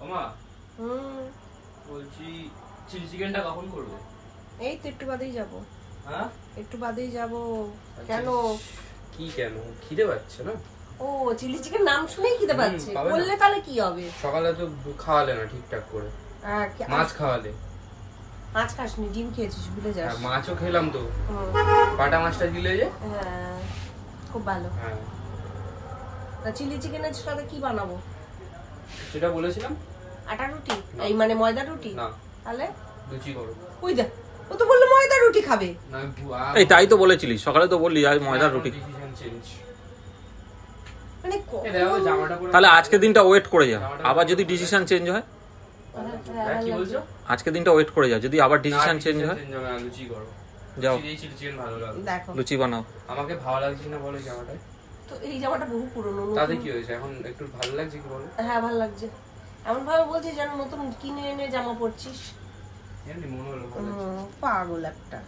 ওমা বলছি চিলি চিকেনটা কখন করবে? এই তো একটু বাদেই যাব। হ্যাঁ একটু বাদেই যাব। কেন? কি কেন? খিদে পাচ্ছে না? ও চিলি চিকেন নাম শুনেই খিদে পাচ্ছে। বললে তাহলে কি হবে? সকালে তো খাওয়ালে না ঠিকঠাক করে। মাছ খাওয়ালে। মাছ খাসনি, ডিম খেয়েছিস ভুলে যাস। হ্যাঁ মাছও খেলাম তো। পাটা মাছটা দিলে যে? হ্যাঁ খুব ভালো। হ্যাঁ তা চিলি চিকেনের সাথে কি বানাবো? সেটা বলেছিলাম। আটা রুটি? এই মানে ময়দা রুটি? না তাহলে লুচি করো। ওই দেখ, ও তো বললো ময়দা রুটি খাবে। না এই তাই তো বলেছিলি সকালে, তো বললি আজ ময়দার রুটি। Decision change. মানে এই দেখো জামাটা পরে। তাহলে আজকের দিনটা ওয়েট করে যা, আবার যদি ডিসিশন চেঞ্জ হয়। কি বলছো? আজকের দিনটা ওয়েট করে যা, যদি আবার ডিসিশন চেঞ্জ হয় লুচি করো। যাও চিলি চিকেন ভালো লাগে। দেখো লুচি বানাও। আমাকে ভালো লাগছে না বলে জামাটা। তো এই জামাটা বহু পুরনো। তাতে কি হয়েছে? এখন একটু ভালো লাগছে কি বলো? হ্যাঁ ভালো লাগছে। এমন ভাবে বলছিস যেন নতুন কিনে এনে জামা পরছিস। এমনি মনে হলো ভালো লাগছে। পাগল একটা।